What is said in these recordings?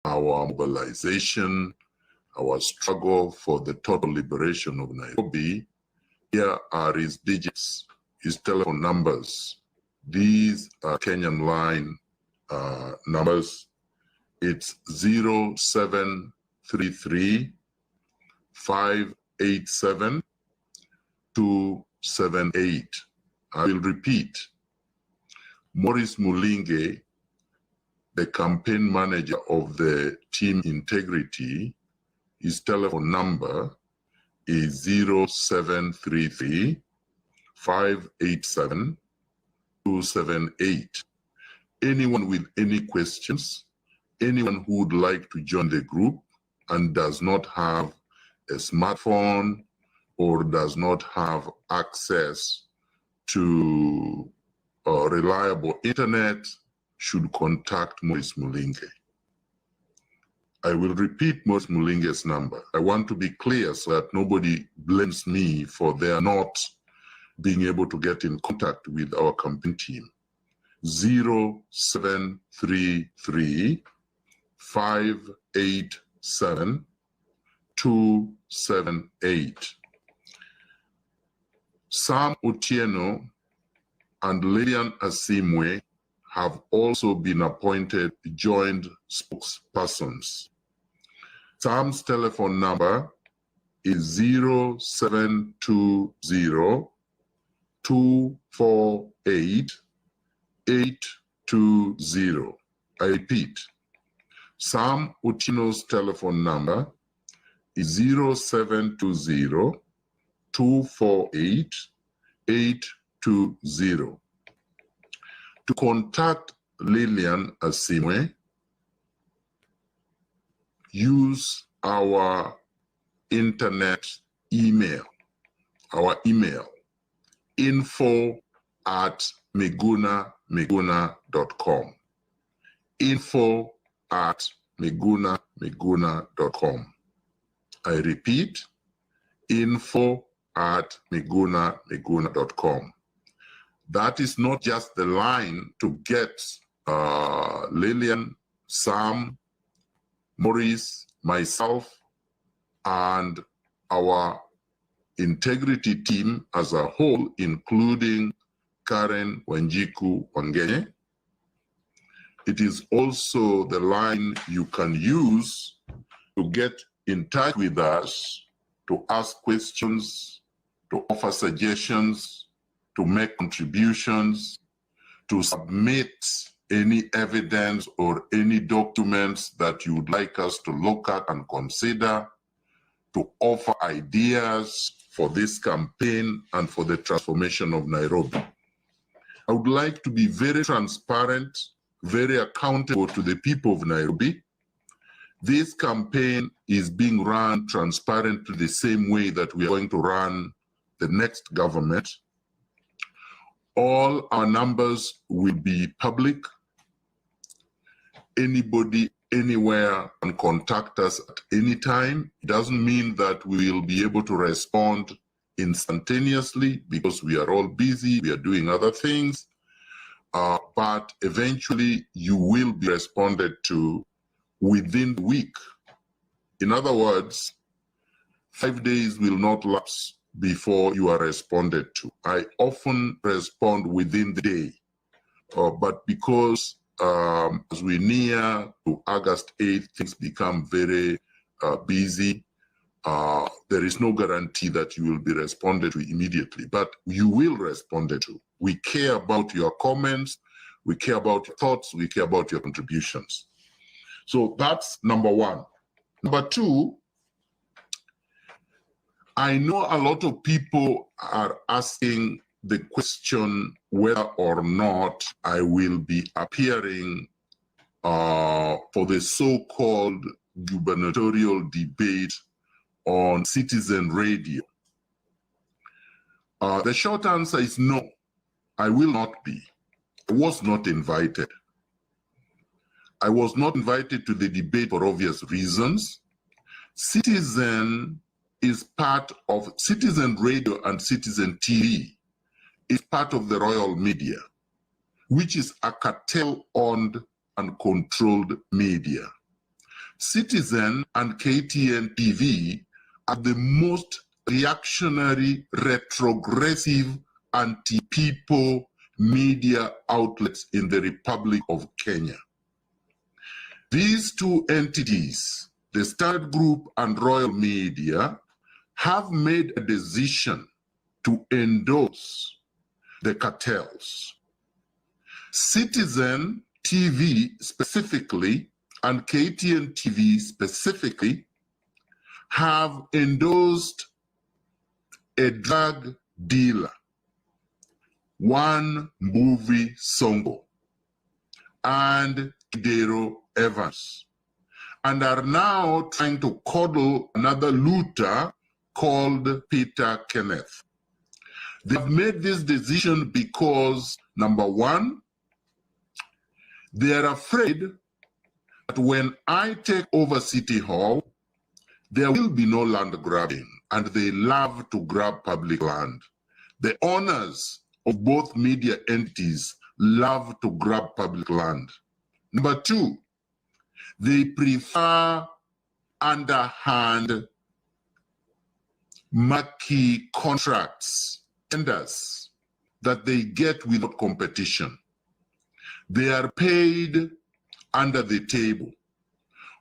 our mobilization, our struggle for the total liberation of Nairobi, here are his digits, his telephone numbers. These are Kenyan line numbers. It's 0733 587 278. I will repeat. Maurice Mulinge, the campaign manager of the Team Integrity, his telephone number is 0733 587 278. Anyone with any questions, anyone who would like to join the group and does not have a smartphone or does not have access to reliable internet should contact Maurice Mulinge. I will repeat Maurice Mulinge's number. I want to be clear so that nobody blames me for their not being able to get in contact with our campaign team. 0733 587 278. Sam Otieno and Lillian Asimwe have also been appointed joint spokespersons. Sam's telephone number is 0720 248 820. I repeat, Sam Otieno's telephone number is 0720 248 820. To contact Lillian Asimwe, use our internet email, info@miguna.com. info@miguna.com. I repeat, info@miguna.com. That is not just the line to get Lillian, Sam, Maurice, myself, and our integrity team as a whole, including Karen Wanjiku Wangenye. It is also the line you can use to get in touch with us, to ask questions, to offer suggestions, to make contributions, to submit any evidence or any documents that you would like us to look at and consider, to offer ideas for this campaign and for the transformation of Nairobi. I would like to be very transparent, very accountable to the people of Nairobi. This campaign is being run transparently the same way that we are going to run the next government. All our numbers will be public. Anybody, anywhere can contact us at any time. It doesn't mean that we will be able to respond instantaneously because we are all busy, we are doing other things. But eventually you will be responded to within the week. In other words, 5 days will not lapse before you are responded to. I often respond within the day, but because as we near to August 8th, things become very busy. There is no guarantee that you will be responded to immediately, but you will responded to. We care about your comments, we care about your thoughts, we care about your contributions. So that's number one. Number two, I know a lot of people are asking the question whether or not I will be appearing for the so-called gubernatorial debate on Citizen Radio. The short answer is no, I will not be. I was not invited. I was not invited to the debate for obvious reasons. Citizen is part of Citizen Radio and Citizen TV is part of the royal media, which is a cartel-owned and controlled media. Citizen and KTN TV are the most reactionary, retrogressive, anti-people media outlets in the Republic of Kenya. These two entities, the Standard Group and Royal Media, have made a decision to endorse the cartels. Citizen TV specifically and KTN TV specifically have endorsed a drug dealer, one movie Songo, and Kidero Evans, and are now trying to coddle another looter called Peter Kenneth. They've made this decision because, number one, they are afraid that when I take over City Hall, there will be no land grabbing, and they love to grab public land. The owners of both media entities love to grab public land. Number two, they prefer underhand, murky contracts, tenders that they get without competition. They are paid under the table.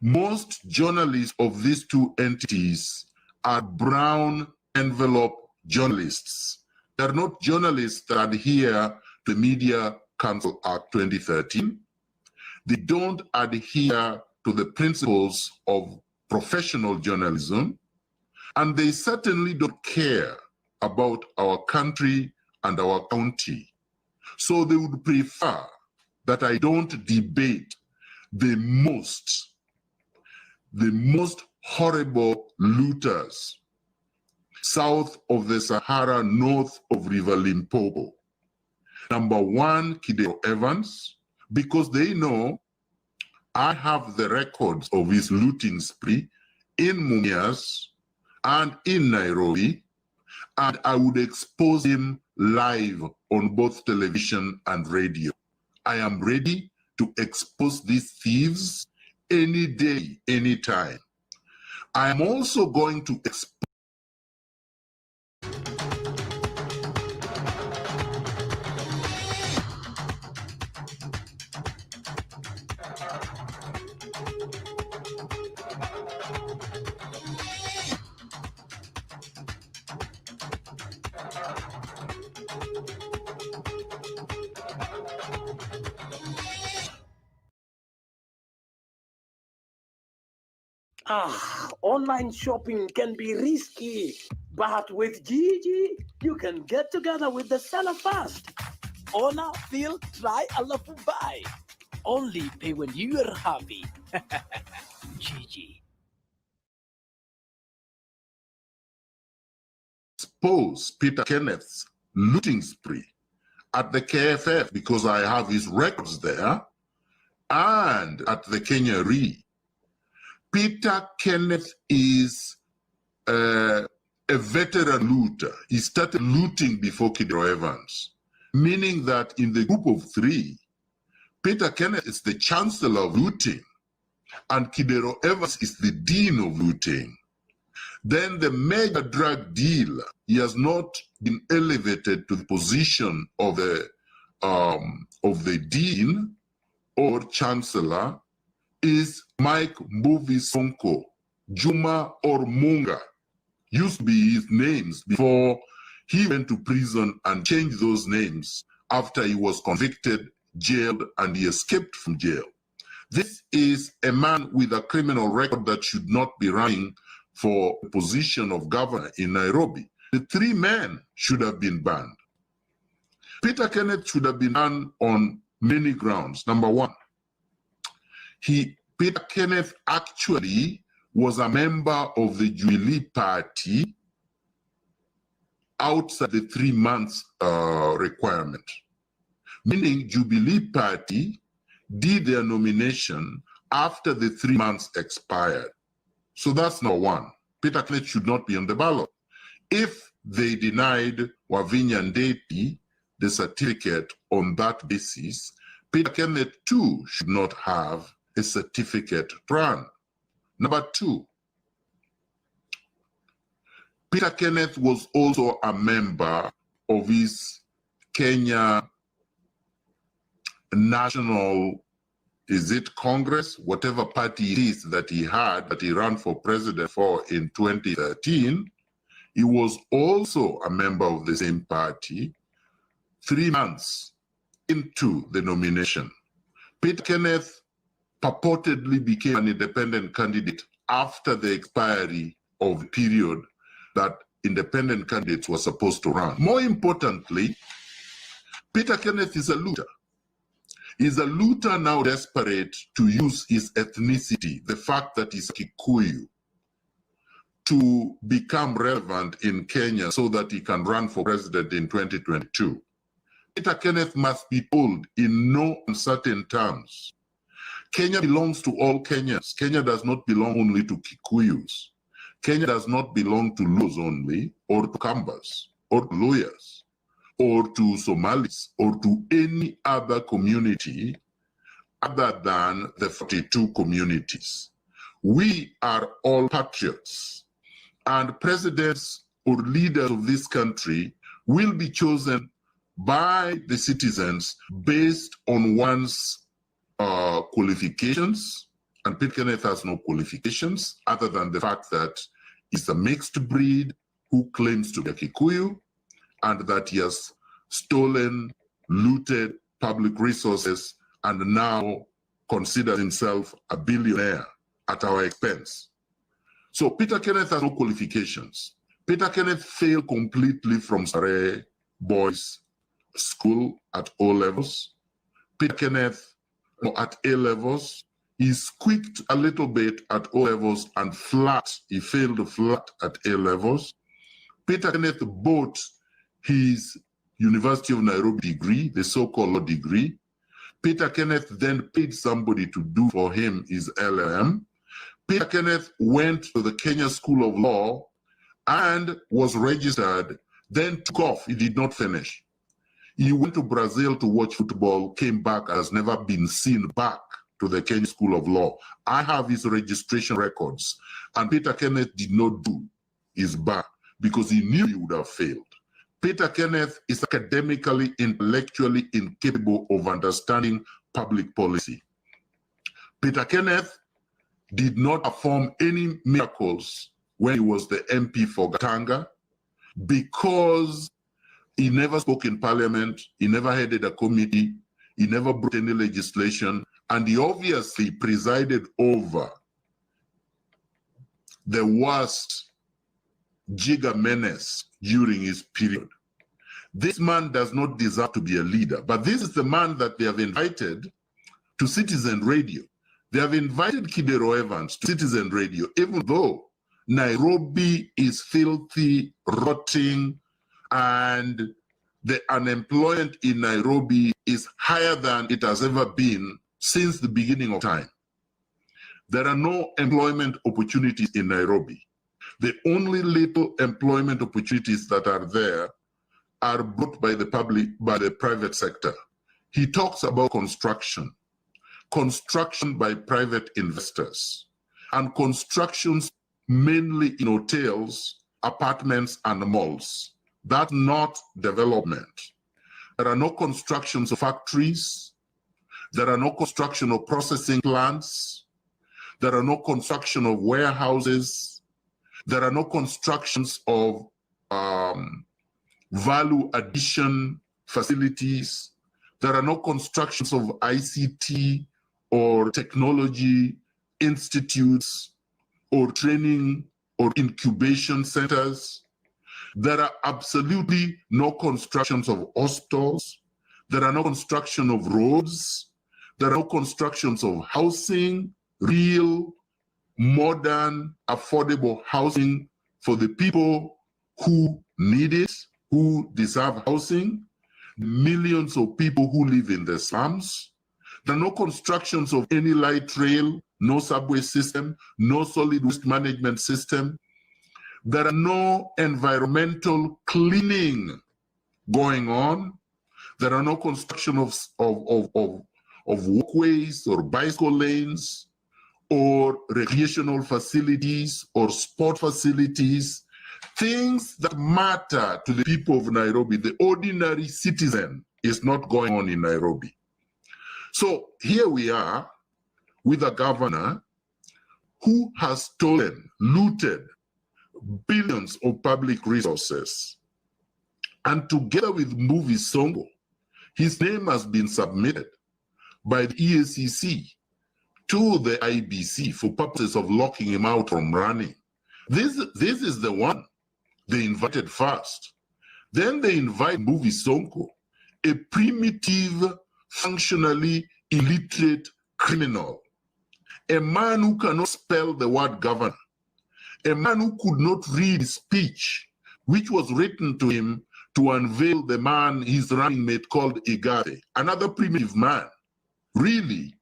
Most journalists of these two entities are brown envelope journalists. They're not journalists that adhere to the Media Council Act 2013. They don't adhere to the principles of professional journalism, and they certainly don't care about our country and our county. So they would prefer that I don't debate the most horrible looters south of the Sahara, north of River Limpopo. Number one, Kidero Evans, because they know I have the records of his looting spree in Mumias and in Nairobi, and I would expose him live on both television and radio. I am ready to expose these thieves any day, anytime. I am also going to expose online shopping can be risky, but with Gigi, you can get together with the seller fast. Ona, feel, try, alafu buy. Only pay when you are happy. Gigi. expose Peter Kenneth's looting spree at the KFF because I have his records there, and at the Kenya Re. Peter Kenneth is a veteran looter. He started looting before Kidero Evans, meaning that in the group of three, Peter Kenneth is the chancellor of looting, and Kidero Evans is the dean of looting. Then the mega drug dealer, he has not been elevated to the position of the dean or chancellor, is Mike Mbuvi Sonko, Juma or Munga, used to be his names before he went to prison and changed those names after he was convicted, jailed, and he escaped from jail. This is a man with a criminal record that should not be running for the position of governor in Nairobi. The three men should have been banned. Peter Kenneth should have been banned on many grounds. Number one, Peter Kenneth actually was a member of the Jubilee Party outside the 3 months requirement, meaning Jubilee Party did their nomination after the 3 months expired. So that's number one. Peter Kenneth should not be on the ballot. If they denied Wavinya Ndeti the certificate on that basis, Peter Kenneth too should not have a certificate to run. Number two, Peter Kenneth was also a member of his Kenya National, is it Congress, whatever party it is that he had, that he ran for president for in 2013. He was also a member of the same party 3 months into the nomination. Peter Kenneth purportedly became an independent candidate after the expiry of the period that independent candidates were supposed to run. More importantly, Peter Kenneth is a looter. He's a looter now desperate to use his ethnicity, the fact that he's Kikuyu, to become relevant in Kenya so that he can run for president in 2022. Peter Kenneth must be told in no uncertain terms, Kenya belongs to all Kenyans. Kenya does not belong only to Kikuyus. Kenya does not belong to Luos only, or to Kambas, or to Luyas, or to Somalis, or to any other community other than the 42 communities. We are all patriots, and presidents or leaders of this country will be chosen by the citizens based on one's qualifications, and Peter Kenneth has no qualifications other than the fact that he's a mixed breed who claims to be a Kikuyu, and that he has stolen, looted public resources, and now considers himself a billionaire at our expense. So Peter Kenneth has no qualifications. Peter Kenneth failed completely from Sarai Boys School at O levels. Peter Kenneth at A levels, he squeaked a little bit at O levels and flat. He failed flat at A levels. Peter Kenneth bought his University of Nairobi degree, the so-called law degree. Peter Kenneth then paid somebody to do for him his LLM. Peter Kenneth went to the Kenya School of Law and was registered, then took off. He did not finish. He went to Brazil to watch football, came back, has never been seen back to the Kenya School of Law. I have his registration records, and Peter Kenneth did not do his back because he knew he would have failed. Peter Kenneth is academically, intellectually incapable of understanding public policy. Peter Kenneth did not perform any miracles when he was the MP for Gatanga because he never spoke in parliament, he never headed a committee, he never brought any legislation, and he obviously presided over the worst Giga menace during his period. This man does not deserve to be a leader, but this is the man that they have invited to Citizen Radio. They have invited Kidero Evans to Citizen Radio, even though Nairobi is filthy, rotting, and the unemployment in Nairobi is higher than it has ever been since the beginning of time. There are no employment opportunities in Nairobi. The only little employment opportunities that are there are brought by the private sector. He talks about construction by private investors, and constructions mainly in hotels, apartments, and malls. That's not development. There are no constructions of factories. There are no construction of processing plants. There are no construction of warehouses. There are no constructions of value addition facilities. There are no constructions of ICT or technology institutes or training or incubation centers. There are absolutely no constructions of hospitals. There are no construction of roads. There are no constructions of housing, real, modern, affordable housing for the people who need it, who deserve housing, millions of people who live in the slums. There are no constructions of any light rail, no subway system, no solid waste management system. There are no environmental cleaning going on. There are no construction of walkways or bicycle lanes or recreational facilities or sport facilities, things that matter to the people of Nairobi. The ordinary citizen is not going on in Nairobi. So here we are with a governor who has stolen, looted billions of public resources. And together with Mbuvi Songo, his name has been submitted by the EACC to the IBC for purposes of locking him out from running. This is the one they invited first. Then they invite Mbuvi Songo, a primitive, functionally illiterate criminal, a man who cannot spell the word governor, a man who could not read speech, which was written to him to unveil the man, his running mate called Igathe, another primitive man. Really,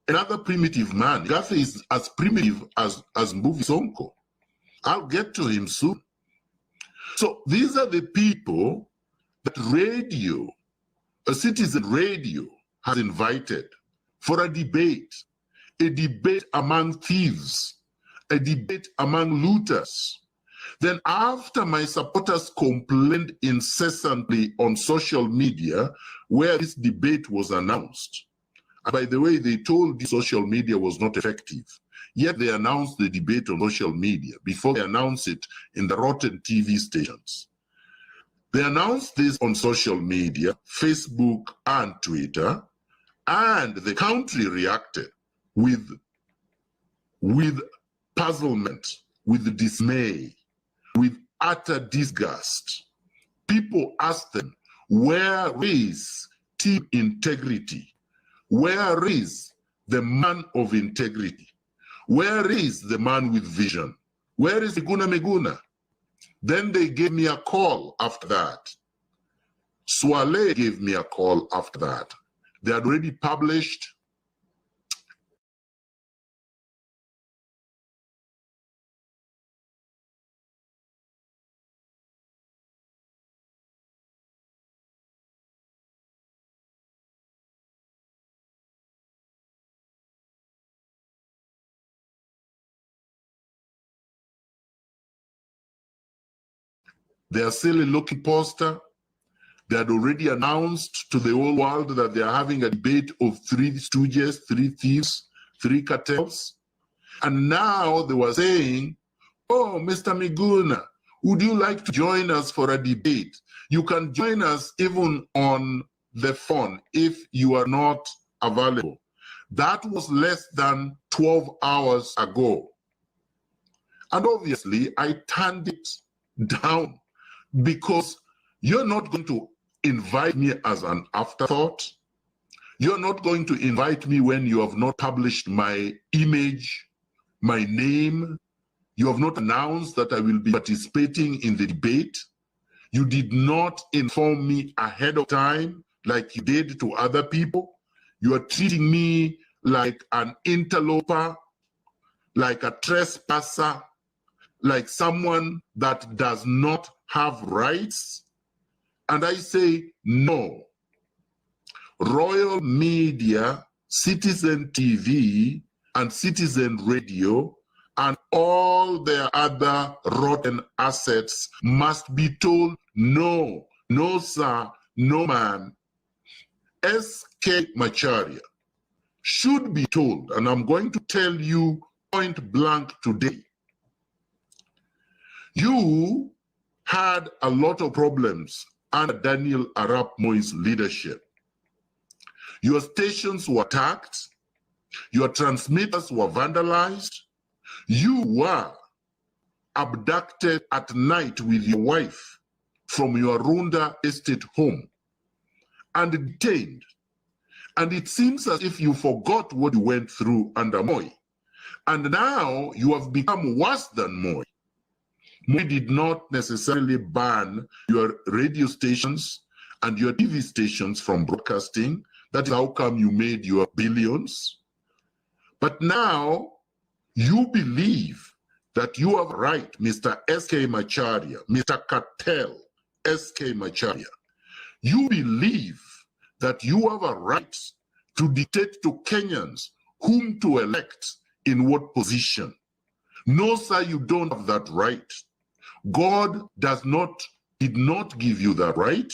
another primitive man. Igathe is as primitive as Mbuvi Songo. I'll get to him soon. So these are the people that radio, a citizen radio, has invited for a debate among thieves, a debate among looters. Then after my supporters complained incessantly on social media where this debate was announced, and by the way, they told the social media was not effective, yet they announced the debate on social media before they announced it in the rotten TV stations. They announced this on social media, Facebook and Twitter, and the country reacted with puzzlement, with dismay, with utter disgust. People asked them, where is team integrity? Where is the man of integrity? Where is the man with vision? Where is Miguna? Then they gave me a call after that. Swale gave me a call after that. They had already published their silly looking poster. They had already announced to the whole world that they are having a debate of 3 stooges, 3 thieves, 3 cartels. And now they were saying, oh, Mr. Miguna, would you like to join us for a debate? You can join us even on the phone if you are not available. That was less than 12 hours ago. And obviously, I turned it down because you're not going to invite me as an afterthought. You're not going to invite me when you have not published my image, my name. You have not announced that I will be participating in the debate. You did not inform me ahead of time like you did to other people. You are treating me like an interloper, like a trespasser, like someone that does not have rights. And I say, no. Royal Media, Citizen TV, and Citizen Radio, and all their other rotten assets must be told, no, no, sir, no, ma'am. S.K. Macharia should be told, and I'm going to tell you point blank today, you had a lot of problems under Daniel Arap Moi's leadership. Your stations were attacked, your transmitters were vandalized, you were abducted at night with your wife from your Runda estate home and detained. And it seems as if you forgot what you went through under Moi. And now you have become worse than Moi. Moi did not necessarily ban your radio stations and your TV stations from broadcasting. That is how come you made your billions. But now you believe that you have a right, Mr. S.K. Macharia, Mr. Cartel S.K. Macharia. You believe that you have a right to dictate to Kenyans whom to elect in what position. No, sir, you don't have that right. God did not give you that right.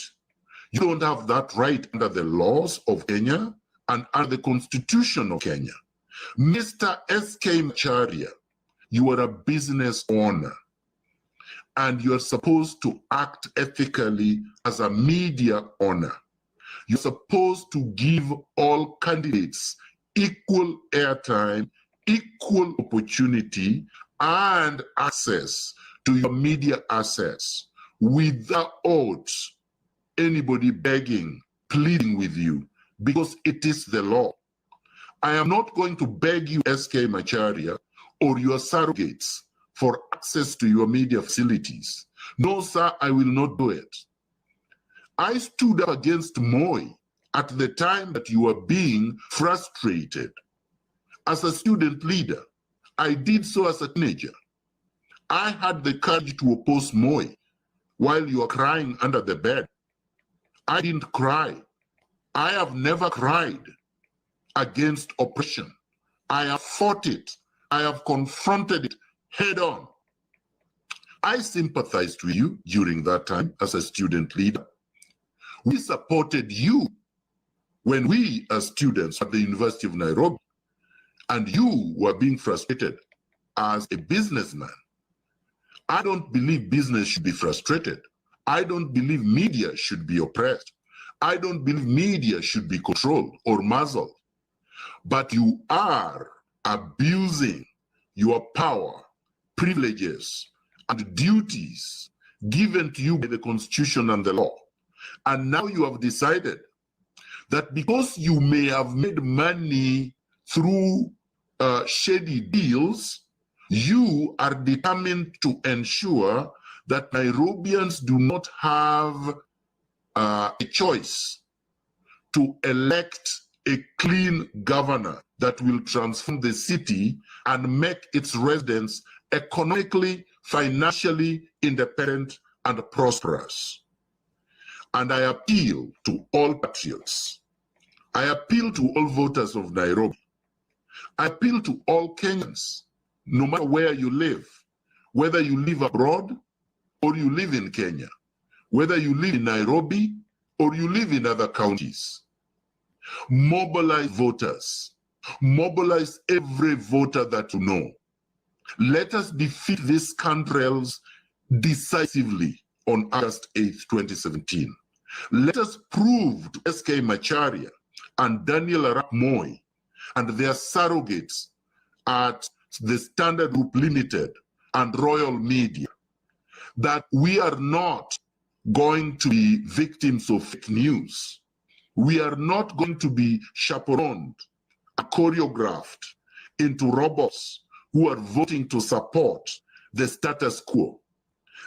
You don't have that right under the laws of Kenya and under the Constitution of Kenya. Mr. S.K. Macharia, you are a business owner, and you're supposed to act ethically as a media owner. You're supposed to give all candidates equal airtime, equal opportunity, and access to your media assets without anybody begging, pleading with you, because it is the law. I am not going to beg you, S.K. Macharia, or your surrogates for access to your media facilities. No, sir, I will not do it. I stood up against Moi at the time that you were being frustrated. As a student leader, I did so as a teenager. I had the courage to oppose Moi while you were crying under the bed. I didn't cry. I have never cried against oppression. I have fought it. I have confronted it head on. I sympathized with you during that time as a student leader. We supported you when we, as students at the University of Nairobi, and you were being frustrated as a businessman. I don't believe business should be frustrated. I don't believe media should be oppressed. I don't believe media should be controlled or muzzled. But you are abusing your power, privileges, and duties given to you by the Constitution and the law. And now you have decided that because you may have made money through shady deals, you are determined to ensure that Nairobians do not have a choice to elect a clean governor that will transform the city and make its residents economically, financially independent and prosperous. And I appeal to all patriots. I appeal to all voters of Nairobi. I appeal to all Kenyans, no matter where you live, whether you live abroad or you live in Kenya, whether you live in Nairobi or you live in other counties. Mobilize voters. Mobilize every voter that you know. Let us defeat these scoundrels decisively on August 8th, 2017. Let us prove to S.K. Macharia and Daniel Arap Moi and their surrogates at the Standard Group Limited and Royal Media that we are not going to be victims of fake news. We are not going to be chaperoned and choreographed into robots who are voting to support the status quo,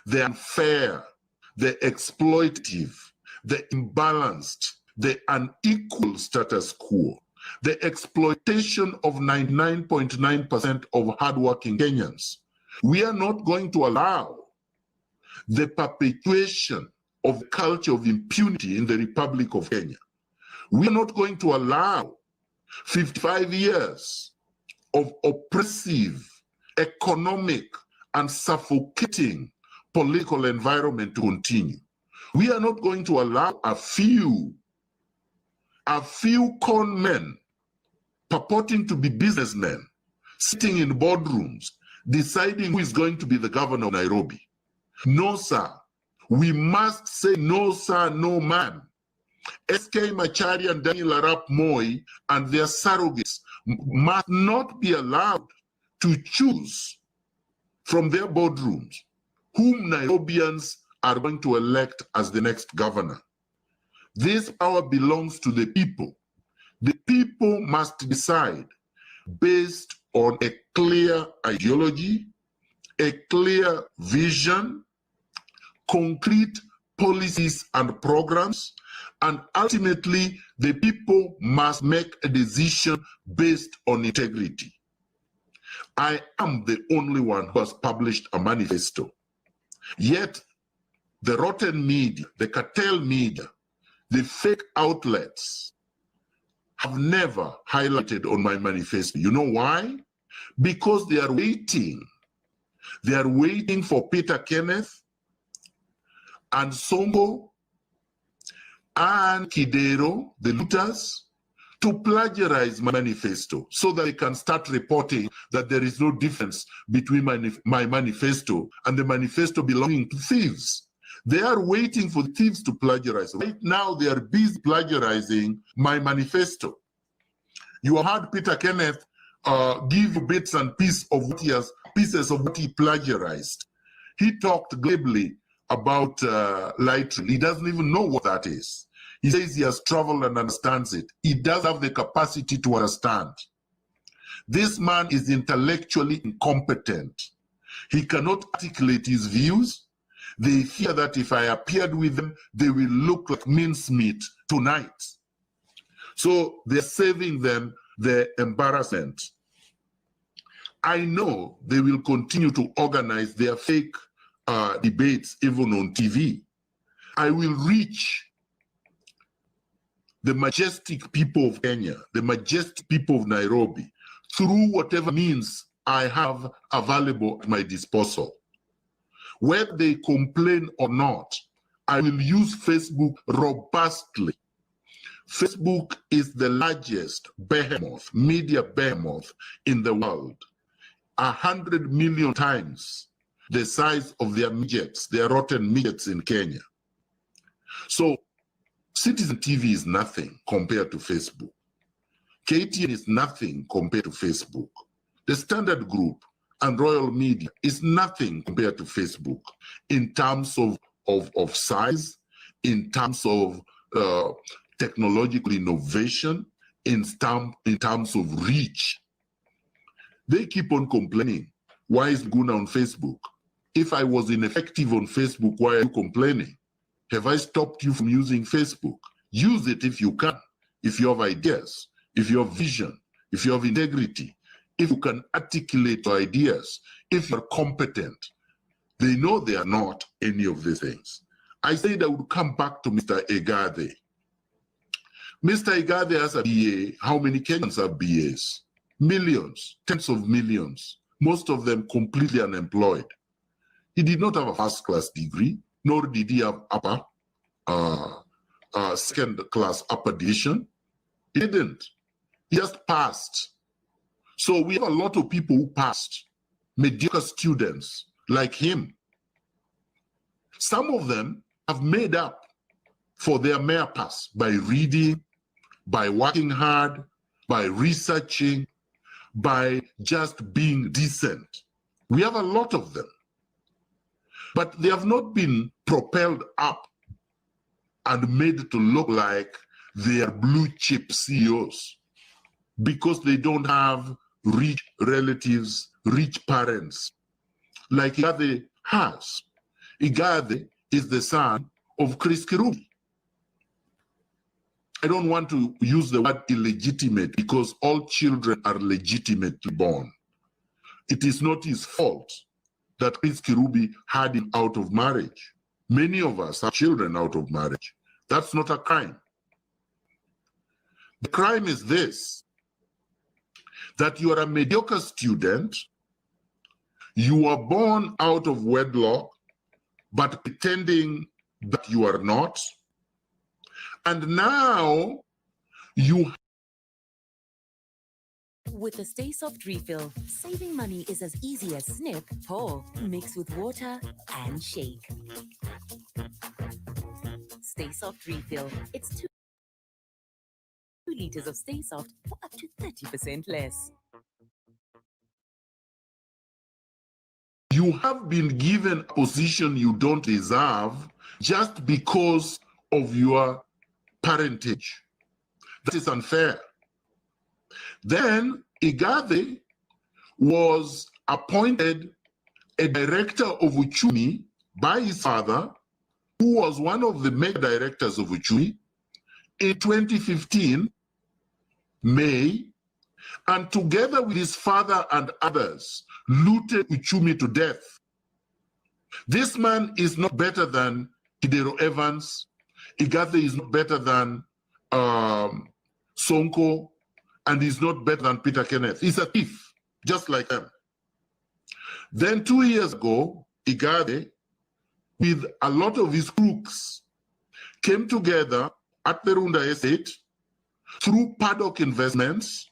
the unfair, the exploitative, the imbalanced, the unequal status quo, the exploitation of 99.9% of hardworking Kenyans. We are not going to allow the perpetuation of the culture of impunity in the Republic of Kenya. We are not going to allow 55 years of oppressive, economic, and suffocating political environment to continue. We are not going to allow a few con men purporting to be businessmen sitting in boardrooms deciding who is going to be the governor of Nairobi. No, sir. We must say no, sir, no, ma'am. S.K. Macharia and Daniel Arap Moi and their surrogates must not be allowed to choose from their boardrooms whom Nairobians are going to elect as the next governor. This power belongs to the people. The people must decide based on a clear ideology, a clear vision, concrete policies and programs, and ultimately the people must make a decision based on integrity. I am the only one who has published a manifesto. Yet the rotten media, the cartel media, the fake outlets have never highlighted on my manifesto. You know why? because they are waiting. They are waiting for Peter Kenneth and Songo and Kidero, the looters, to plagiarize my manifesto so that they can start reporting that there is no difference between my manifesto and the manifesto belonging to thieves. They are waiting for thieves to plagiarize. Right now, they are busy plagiarizing my manifesto. You have heard Peter Kenneth give you bits and pieces of what he plagiarized. He talked glibly about Lightroom. He doesn't even know what that is. He says he has traveled and understands it. He does have the capacity to understand. This man is intellectually incompetent. He cannot articulate his views. They fear that if I appeared with them, they will look like mincemeat tonight. So they're saving them the embarrassment. I know they will continue to organize their fake debates even on TV. I will reach the majestic people of Kenya, the majestic people of Nairobi, through whatever means I have available at my disposal. Whether they complain or not, I will use Facebook robustly. Facebook is the largest behemoth, media behemoth in the world, 100 million times the size of their midgets, their rotten midgets in Kenya. So Citizen TV is nothing compared to Facebook. KTN is nothing compared to Facebook. The Standard Group and Royal Media is nothing compared to Facebook in terms of size, in terms of technological innovation, in terms of reach. They keep on complaining. Why is Miguna on Facebook? If I was ineffective on Facebook, why are you complaining? Have I stopped you from using Facebook? Use it if you can, if you have ideas, if you have vision, if you have integrity, if you can articulate your ideas, if you're competent. They know they are not any of these things. I said I would come back to Mr. Egade. Mr. Egade has a BA. How many Kenyans have BAs? Millions, tens of millions, most of them completely unemployed. He did not have a first-class degree, nor did he have second-class upper division. He didn't. He just passed. So we have a lot of people who passed, mediocre students like him. Some of them have made up for their mere pass by reading, by working hard, by researching, by just being decent. We have a lot of them. But they have not been propelled up and made to look like they are blue chip CEOs because they don't have rich relatives, rich parents, like Igade has. Igade is the son of Chris Kirubi. I don't want to use the word illegitimate because all children are legitimately born. It is not his fault that Chris Kirubi had him out of marriage. Many of us have children out of marriage. That's not a crime. The crime is this, that you are a mediocre student, you are born out of wedlock, but pretending that you are not, and now you. With the Stay Soft refill, saving money is as easy as snip, pour, mix with water, and shake. Stay Soft refill. It's 2 liters of Stay Soft for up to 30% less. You have been given a position you don't deserve just because of your parentage. That is unfair. Then Igade was appointed a director of Uchumi by his father, who was one of the mega directors of Uchumi, in 2015, May, and together with his father and others, looted Uchumi to death. This man is not better than Kidero Evans. Igade is not better than Sonko, and he's not better than Peter Kenneth. He's a thief. just like them. Then 2 years ago, Igade, with a lot of his crooks, came together at the Runda estate through Paddock Investments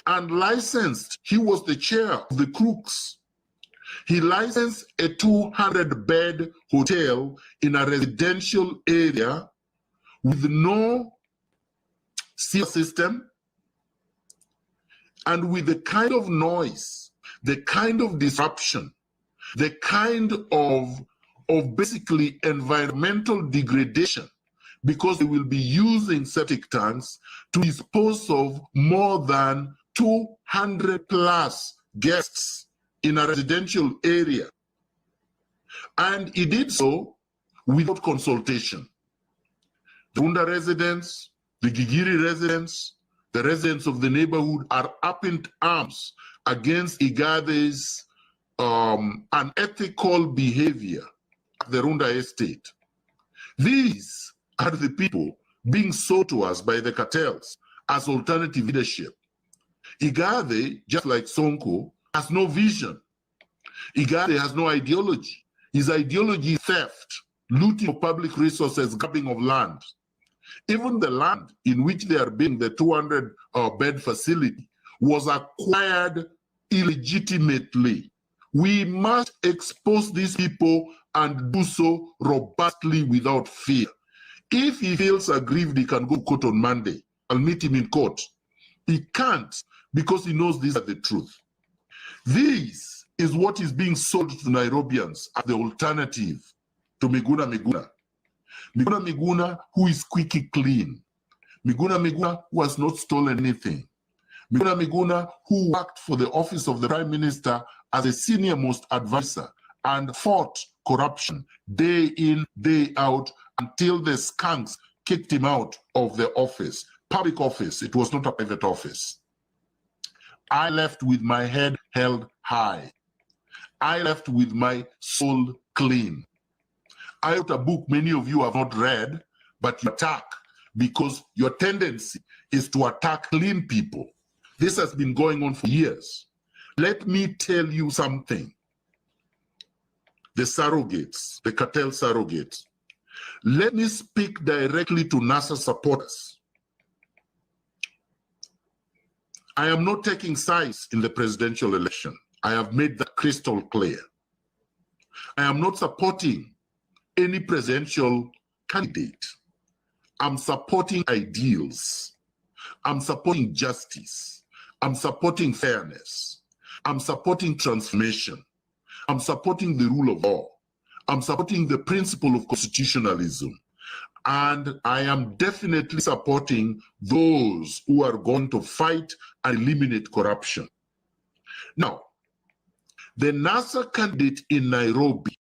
and licensed, he was the chair of the crooks. He licensed a 200-bed hotel in a residential area with no sewer system and with the kind of noise, the kind of disruption, the kind of basically environmental degradation, because they will be using septic tanks to dispose of more than 200 plus guests in a residential area. And he did so without consultation. The Runda residents, the Gigiri residents, the residents of the neighborhood are up in arms against Igade's unethical behavior at the Runda estate. These are the people being sold to us by the cartels as alternative leadership. Igade, just like Sonko, has no vision. Igade has no ideology. His ideology is theft, looting of public resources, grabbing of land. Even the land in which they are building the 200-bed facility was acquired illegitimately. We must expose these people and do so robustly without fear. If he feels aggrieved, he can go to court on Monday. I'll meet him in court. He can't because he knows these are the truth. This is what is being sold to Nairobians as the alternative to Miguna. Miguna, who is squeaky clean. Miguna, who has not stolen anything. Miguna, who worked for the office of the Prime Minister as a senior-most advisor and fought corruption day in, day out until the skunks kicked him out of the office. Public office, it was not a private office. I left with my head held high. I left with my soul clean. I wrote a book many of you have not read, but you attack because your tendency is to attack clean people. This has been going on for years. Let me tell you something. The surrogates, the cartel surrogates. Let me speak directly to NASA supporters. I am not taking sides in the presidential election. I have made that crystal clear. I am not supporting any presidential candidate. I'm supporting ideals. I'm supporting justice. I'm supporting fairness. I'm supporting transformation. I'm supporting the rule of law. I'm supporting the principle of constitutionalism. And I am definitely supporting those who are going to fight and eliminate corruption. Now, the NASA candidate in Nairobi